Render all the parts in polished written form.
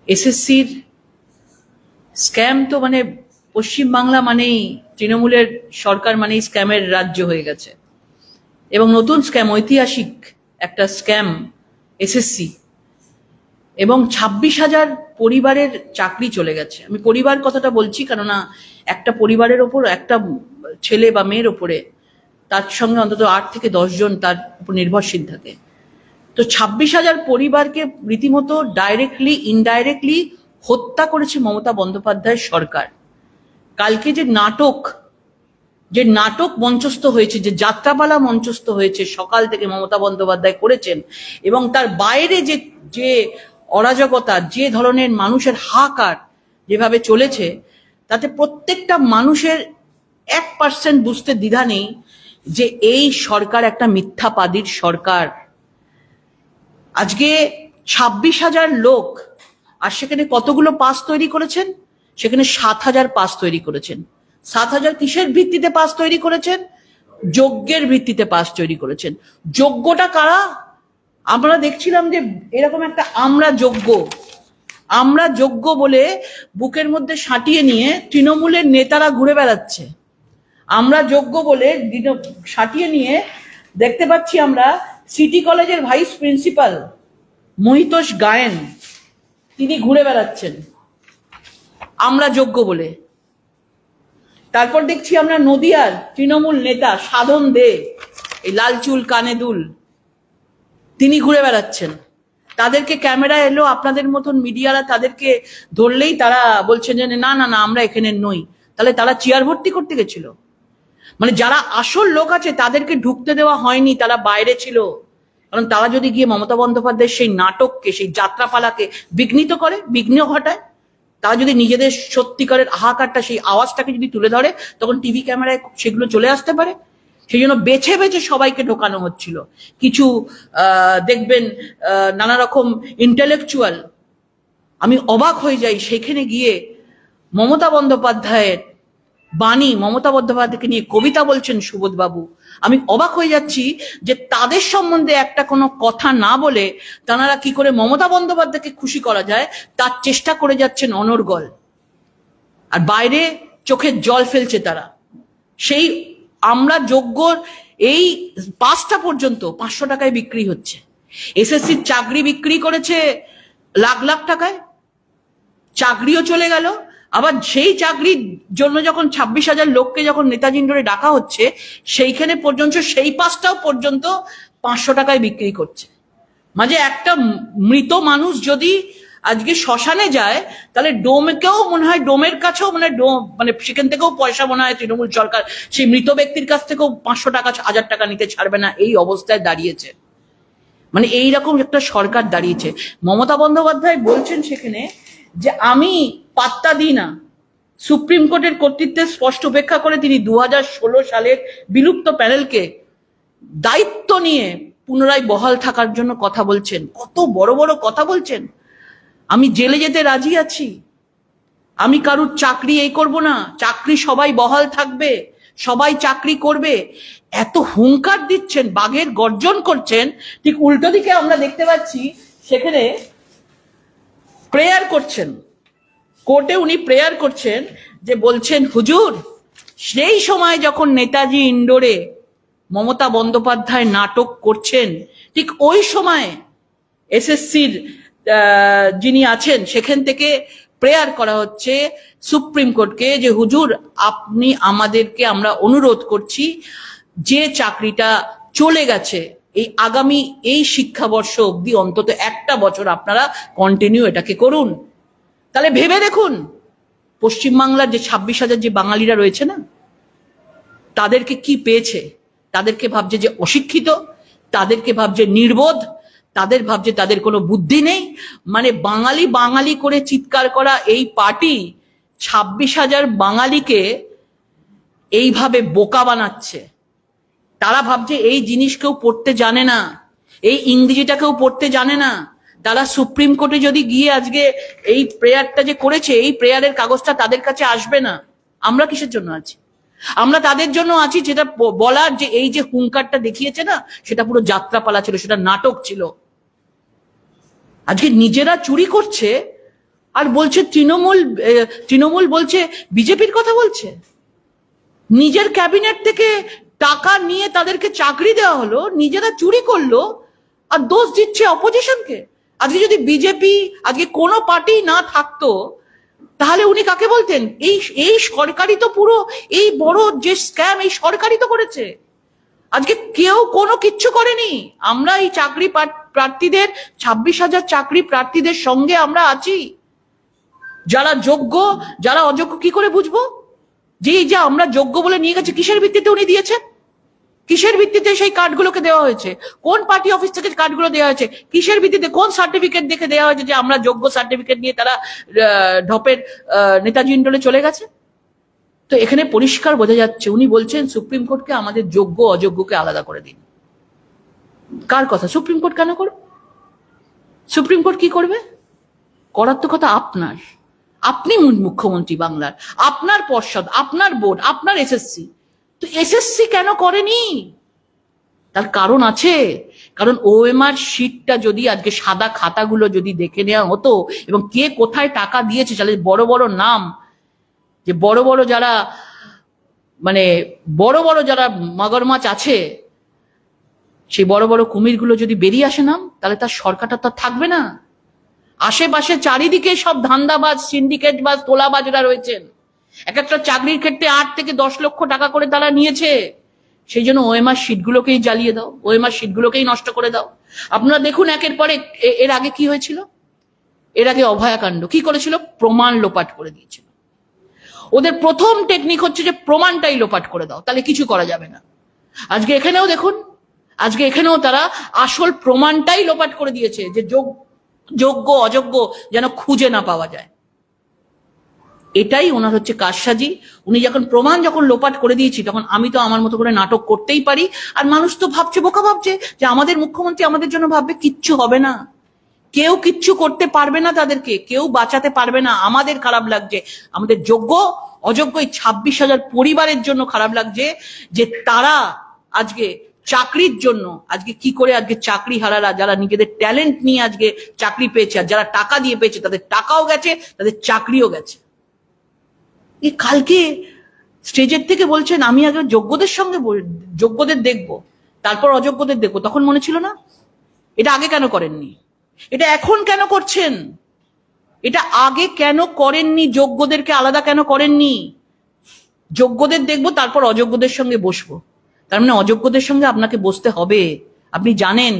এসএসসির স্ক্যাম তো মানে পশ্চিমবাংলা মানেই তৃণমূলের সরকার মানেই স্ক্যামের রাজ্য হয়ে গেছে এবং নতুন স্ক্যাম, ঐতিহাসিক একটা স্ক্যাম এসএসসি এবং 26,000 পরিবারের চাকরি চলে গেছে। আমি পরিবার কথাটা বলছি কেননা একটা পরিবারের ওপর একটা ছেলে বা মেয়ের ওপরে তার সঙ্গে অন্তত 8 থেকে 10 জন তার উপর নির্ভরশীল থাকে। তো 26,000 পরিবারকে রীতিমতো ডাইরেক্টলি ইনডাইরেক্টলি হত্যা করেছে মমতা বন্দ্যোপাধ্যায়ের সরকার। কালকে যে নাটক মঞ্চস্থ হয়েছে, যে যাত্রাপালা মঞ্চস্থ হয়েছে সকাল থেকে মমতা বন্দ্যোপাধ্যায় করেছেন এবং তার বাইরে যে অরাজকতা, যে ধরনের মানুষের হাহাকার যেভাবে চলেছে, তাতে প্রত্যেকটা মানুষের 1% বুঝতে দ্বিধা নেই যে এই সরকার একটা মিথ্যাবাদীর সরকার। আজকে 26,000 লোক, আর সেখানে কতগুলো পাস তৈরি করেছেন? সেখানে 7,000 পাস তৈরি করেছেন। 7,000 কিসের ভিত্তিতে পাস তৈরি করেছেন? যোগ্যের ভিত্তিতে পাস তৈরি করেছেন। যোগ্যটা কারা? আমরা দেখছিলাম যে এরকম একটা আমরা যোগ্য বলে বুকের মধ্যে সাঁটিয়ে নিয়ে তৃণমূলের নেতারা ঘুরে বেড়াচ্ছে। আমরা যোগ্য বলে সাঁটিয়ে নিয়ে দেখতে পাচ্ছি আমরা সিটি কলেজের ভাইস প্রিন্সিপাল মহিতোষ গায়েন, তিনি ঘুরে বেড়াচ্ছেন আমরা যোগ্য বলে। তারপর দেখছি আমরা নদিয়ার তৃণমূল নেতা সাধন দে, এই লাল চুল কানে দুল, তিনি ঘুরে বেড়াচ্ছেন। তাদেরকে ক্যামেরা এলো, আপনাদের মতন মিডিয়ারা তাদেরকে ধরলেই তারা বলছেন যে না না না আমরা এখানে নই। তাহলে তারা চেয়ার ভর্তি করতে গেছিল? মানে যারা আসল লোক আছে তাদেরকে ঢুকতে দেওয়া হয়নি, তারা বাইরে ছিল। কারণ তারা যদি গিয়ে মমতা বন্দ্যোপাধ্যায়ের সেই নাটককে, সেই যাত্রাপালাকে বিঘ্ন ঘটায়, তারা যদি নিজেদের সত্যিকারের হাহাকারটা, সেই আওয়াজটাকে যদি তুলে ধরে, তখন টিভি ক্যামেরায় সেগুলো চলে আসতে পারে। সেই জন্য বেছে বেছে সবাইকে ঢোকানো হচ্ছিল। কিছু দেখবেন নানা রকম ইন্টেলেকচুয়াল, আমি অবাক হয়ে যাই সেখানে গিয়ে মমতা বন্দ্যোপাধ্যায়ের বাণী, মমতা বন্দ্যোপাধ্যায়কে নিয়ে কবিতা বলছেন সুবোধবাবু। আমি অবাক হয়ে যাচ্ছি যে তাদের সম্বন্ধে একটা কোনো কথা না বলে তারা কি করে মমতা বন্দ্যোপাধ্যায়কে খুশি করা যায় তার চেষ্টা করে যাচ্ছেন অনর্গল। আর বাইরে চোখের জল ফেলছে তারা। সেই আমরা যোগ্যর এই পাসটা পর্যন্ত 500 টাকায় বিক্রি হচ্ছে। এসএসসির চাকরি বিক্রি করেছে লাখ লাখ টাকায়, চাকরিও চলে গেল। আবার সেই চাকরির জন্য যখন 26,000 লোককে যখন নেতাজি ইন্ডোরে ডাকা হচ্ছে, সেইখানে পর্যন্ত সেই পাসটাও পর্যন্ত 500 টাকায় বিক্রি করছে। মাঝে একটা মৃত মানুষ যদি আজকে শ্মশানে যায়, তাহলে ডোমকেও মনে হয়, ডোমের কাছেও মানে সেখান থেকেও পয়সা মনে হয় তৃণমূল সরকার সেই মৃত ব্যক্তির কাছ থেকেও 500 টাকা 1,000 টাকা নিতে ছাড়বে না। এই অবস্থায় দাঁড়িয়েছে, মানে এইরকম একটা সরকার দাঁড়িয়েছে। মমতা বন্দ্যোপাধ্যায় বলছেন সেখানে যে আমি পাত্তা দিই না। সুপ্রিম কোর্টের কর্তৃত্বের স্পষ্ট উপেক্ষা করে তিনি 2016 সালের বিলুপ্ত প্যানেলকে দায়িত্ব নিয়ে পুনরায় বহাল থাকার জন্য কথা বলছেন। কত বড় বড় কথা বলছেন। আমি জেলে যেতে রাজি আছি, আমি কারুর চাকরি করব না, চাকরি সবাই বহাল থাকবে, সবাই চাকরি করবে, এত হুঙ্কার দিচ্ছেন, বাঘের গর্জন করছেন। ঠিক উল্টো দিকে আমরা দেখতে পাচ্ছি সেখানে প্রেয়ার করছেন, কোর্টে উনি প্রেয়ার করছেন, যে বলছেন হুজুর সেই সময় যখন নেতাজি ইন্ডোরে মমতা বন্দ্যোপাধ্যায় নাটক করছেন, ঠিক ওই সময় এসএসসির যিনি আছেন সেখান থেকে প্রেয়ার করা হচ্ছে সুপ্রিম কোর্টকে, যে হুজুর আপনি আমাদেরকে, আমরা অনুরোধ করছি যে চাকরিটা চলে গেছে এই আগামী এই শিক্ষাবর্ষ অবধি অন্তত একটা বছর আপনারা কন্টিনিউ এটাকে করুন। তাহলে ভেবে দেখুন পশ্চিমবাংলার যে 26,000 যে বাঙালিরা রয়েছে না, তাদেরকে কি পেয়েছে? তাদেরকে ভাবছে যে অশিক্ষিত, তাদেরকে ভাবছে নির্বোধ, তাদের ভাবছে তাদের কোনো বুদ্ধি নেই। মানে বাঙালি বাঙালি করে চিৎকার করা এই পার্টি 26,000 বাঙালিকে এইভাবে বোকা বানাচ্ছে। তারা ভাবছে এই জিনিস কেউ পড়তে জানে না, এই ইংরেজিটা কেউ পড়তে জানে না। তারা সুপ্রিম কোর্টে যদি গিয়ে আজকে এই প্রেয়ারটা যে করেছে, এই প্রেয়ারের কাগজটা তাদের কাছে আসবে না। আমরা কিসের জন্য আছি? আমরা তাদের জন্য আছি যেটা বলার, যে এই যে হুঙ্কারটা দেখিয়েছে না, সেটা পুরো যাত্রাপালা ছিল, সেটা নাটক ছিল। আজকে নিজেরা চুরি করছে, আর বলছে তৃণমূল বলছে বিজেপির কথা বলছে। নিজের ক্যাবিনেট থেকে টাকা নিয়ে তাদেরকে চাকরি দেওয়া হলো, নিজেরা চুরি করলো, আর দোষ দিচ্ছে অপোজিশনকে। আজকে যদি বিজেপি, আজকে কোনো পার্টি না থাকতো, তাহলে উনি কাকে বলতেন? এই সরকারই তো পুরো এই বড় যে স্ক্যাম, এই সরকারই তো করেছে। আজকে কেউ কোনো কিচ্ছু করেনি। আমরা এই চাকরি প্রার্থীদের 26,000 চাকরি প্রার্থীদের সঙ্গে আমরা আছি। যারা যোগ্য, যারা অযোগ্য কি করে বুঝবো? যে আমরা যোগ্য বলে নিয়ে গেছে, কিসের ভিত্তিতে উনি দিয়েছেন? কিসের ভিত্তিতে সেই কার্ডগুলোকে দেওয়া হয়েছে? কোন পার্টি অফিস থেকে কার্ডগুলো দেওয়া হয়েছে? কিসের ভিত্তিতে, কোন সার্টিফিকেট দেখে দেওয়া হয়েছে যে আমরা যোগ্য সার্টিফিকেট নিয়ে তারা ঢপের নেতাজি ইন্ডোরে চলে গেছে? তো এখানে পরিষ্কার বোঝা যাচ্ছে উনি বলছেন সুপ্রিম কোর্টকে আমাদের যোগ্য অযোগ্যকে আলাদা করে দিন। কার কথা? সুপ্রিম কোর্ট কেন করবে? সুপ্রিম কোর্ট কি করবে? করার তো কথা আপনার। আপনি মুখ্যমন্ত্রী বাংলার, আপনার পর্ষদ, আপনার বোর্ড, আপনার এসএসসি। তো এসএসসি কেন করেনি? তার কারণ আছে। কারণ ওএমআর শিটটা যদি আজকে সাদা খাতাগুলো যদি দেখে নেওয়া হতো এবং কে কোথায় টাকা দিয়েছে, তাহলে বড় বড় নাম, যে বড় বড় যারা যারা মগরমাছ আছে, সেই বড় বড় কুমিরগুলো যদি বেরিয়ে আসে নাম, তাহলে তার সরকারটা তো থাকবে না। আশেপাশে চারিদিকে সব ধান্দাবাজ, সিন্ডিকেটবাজ, তোলাবাজরা রয়েছেন। এক একটা চাকরির ক্ষেত্রে 8 থেকে 10 লক্ষ টাকা করে তারা নিয়েছে। সেই জন্য ওএমআর শিটগুলোকেই জ্বালিয়ে দাও, ওএমআর শিটগুলোকেই নষ্ট করে দাও। আপনারা দেখুন একের পরে, এর আগে কি হয়েছিল? এর আগে অভয়াকাণ্ড কি করেছিল? প্রমাণ লোপাট করে দিয়েছিল। ওদের প্রথম টেকনিক হচ্ছে যে প্রমাণটাই লোপাট করে দাও, তাহলে কিছু করা যাবে না। আজকে এখানেও দেখুন, আজকে এখানেও তারা আসল প্রমাণটাই লোপাট করে দিয়েছে, যে যোগ্য অযোগ্য যেন খুঁজে না পাওয়া যায়। এটাই ওনার হচ্ছে কারসাজি। উনি প্রমাণ যখন লোপাট করে দিয়েছি, তখন আমি তো আমার মতো করে নাটক করতেই পারি। আর মানুষ তো ভাবছে, বোকা ভাবছে যে আমাদের মুখ্যমন্ত্রী আমাদের জন্য ভাববে, কিচ্ছু হবে না, কেউ কিচ্ছু করতে পারবে না, তাদেরকে কেউ বাঁচাতে পারবে না। আমাদের খারাপ লাগছে, আমাদের যোগ্য অযোগ্য এই 26,000 পরিবারের জন্য খারাপ লাগছে, যে তারা আজকে চাকরির জন্য আজকে কি করে আজকে চাকরি হারারা, যারা নিজেদের ট্যালেন্ট নিয়ে আজকে চাকরি পেয়েছে, আর যারা টাকা দিয়ে পেয়েছে, তাদের টাকাও গেছে, তাদের চাকরিও গেছে। এই কালকে স্টেজের থেকে বলছেন আমি আগে যোগ্যদের দেখবো, তারপর অযোগ্যদের দেখবো। তখন মনে ছিল না? এটা আগে কেন করেননি? এটা এখন কেন করছেন? এটা আগে কেন করেননি? যোগ্যদেরকে আলাদা কেন করেননি? যোগ্যদের দেখবো, তারপর অযোগ্যদের সঙ্গে বসবো। তার মানে অযোগ্যদের সঙ্গে আপনাকে বসতে হবে, আপনি জানেন।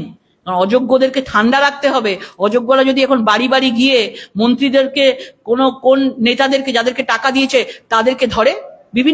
অযোগ্যদেরকে ঠান্ডা রাখতে হবে। অযোগ্যরা যদি এখন বাড়ি বাড়ি গিয়ে মন্ত্রীদেরকে, কোন নেতাদেরকে, যাদেরকে টাকা দিয়েছে তাদেরকে ধরে, বিভিন্ন